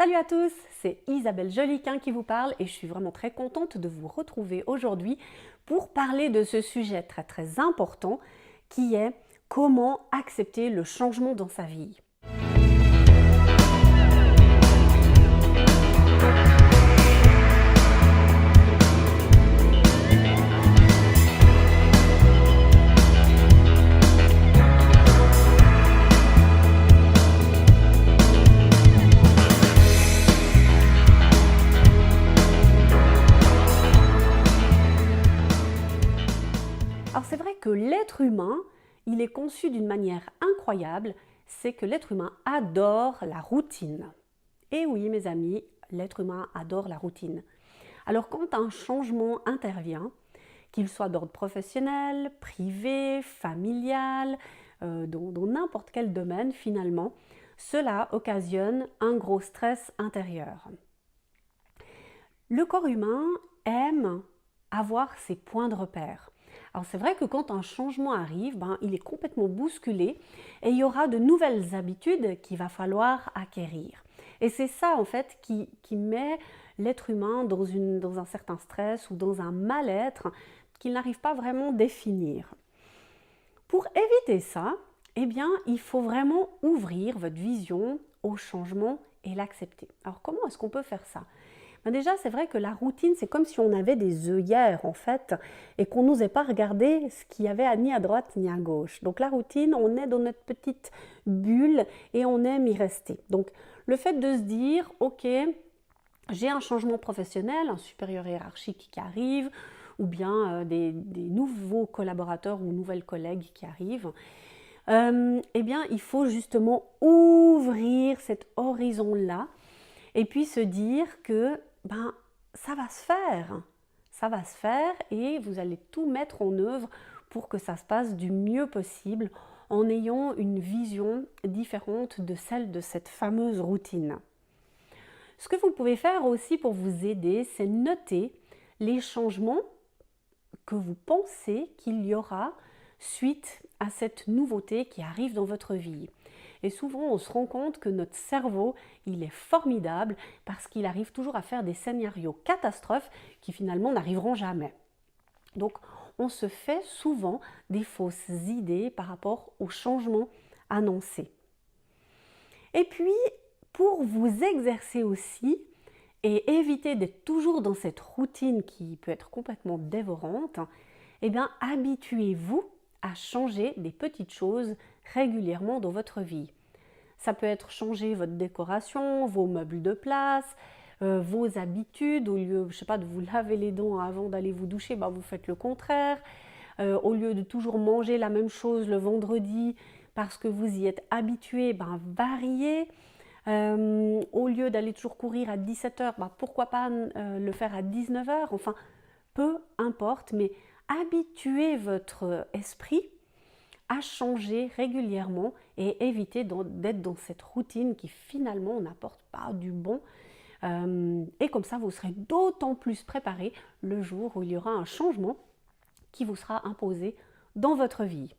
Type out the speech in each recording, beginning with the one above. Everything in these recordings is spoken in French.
Salut à tous, c'est Isabelle Joliquin qui vous parle et je suis vraiment très contente de vous retrouver aujourd'hui pour parler de ce sujet très important qui est comment accepter le changement dans sa vie. Alors c'est vrai que l'être humain, il est conçu d'une manière incroyable, c'est que l'être humain adore la routine. Et oui mes amis, l'être humain adore la routine. Alors quand un changement intervient, qu'il soit d'ordre professionnel, privé, familial, dans n'importe quel domaine finalement, cela occasionne un gros stress intérieur. Le corps humain aime avoir ses points de repère. Alors c'est vrai que quand un changement arrive, il est complètement bousculé et il y aura de nouvelles habitudes qu'il va falloir acquérir. Et c'est ça en fait qui met l'être humain dans un certain stress ou dans un mal-être qu'il n'arrive pas vraiment à définir. Pour éviter ça, il faut vraiment ouvrir votre vision au changement et l'accepter. Alors comment est-ce qu'on peut faire ça ? Déjà, c'est vrai que la routine, c'est comme si on avait des œillères en fait et qu'on n'osait pas regarder ce qu'il y avait ni à droite ni à gauche. Donc la routine, on est dans notre petite bulle et on aime y rester. Donc le fait de se dire, ok, j'ai un changement professionnel, un supérieur hiérarchique qui arrive ou bien des nouveaux collaborateurs ou nouvelles collègues qui arrivent, il faut justement ouvrir cet horizon-là et puis se dire que ça va se faire et vous allez tout mettre en œuvre pour que ça se passe du mieux possible en ayant une vision différente de celle de cette fameuse routine. Ce que vous pouvez faire aussi pour vous aider, c'est noter les changements que vous pensez qu'il y aura suite à cette nouveauté qui arrive dans votre vie. Et souvent, on se rend compte que notre cerveau, il est formidable parce qu'il arrive toujours à faire des scénarios catastrophes qui finalement n'arriveront jamais. Donc, on se fait souvent des fausses idées par rapport aux changements annoncés. Et puis, pour vous exercer aussi et éviter d'être toujours dans cette routine qui peut être complètement dévorante, habituez-vous à changer des petites choses régulièrement dans votre vie. Ça peut être changer votre décoration, vos meubles de place, vos habitudes. Au lieu, de vous laver les dents avant d'aller vous doucher, vous faites le contraire. Au lieu de toujours manger la même chose le vendredi parce que vous y êtes habitué, variez. Au lieu d'aller toujours courir à 17h, pourquoi pas le faire à 19h. Enfin, peu importe, mais habituez votre esprit à changer régulièrement et éviter d'être dans cette routine qui finalement n'apporte pas du bon. Et comme ça, vous serez d'autant plus préparé le jour où il y aura un changement qui vous sera imposé dans votre vie.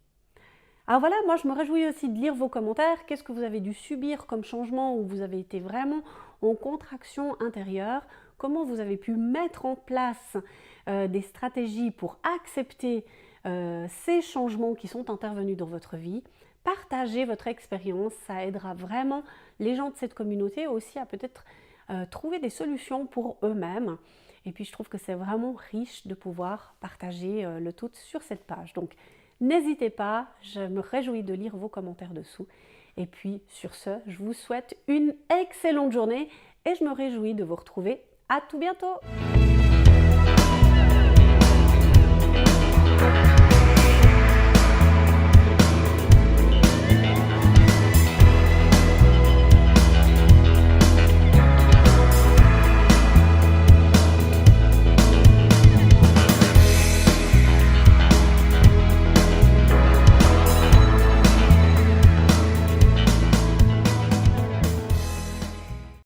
Alors voilà, moi je me réjouis aussi de lire vos commentaires. Qu'est-ce que vous avez dû subir comme changement où vous avez été vraiment en contraction intérieure? Comment vous avez pu mettre en place des stratégies pour accepter ces changements qui sont intervenus dans votre vie? Partagez votre expérience, ça aidera vraiment les gens de cette communauté aussi à peut-être trouver des solutions pour eux-mêmes. Et puis je trouve que c'est vraiment riche de pouvoir partager le tout sur cette page. Donc n'hésitez pas, je me réjouis de lire vos commentaires dessous. Et puis sur ce, je vous souhaite une excellente journée et je me réjouis de vous retrouver. À tout bientôt!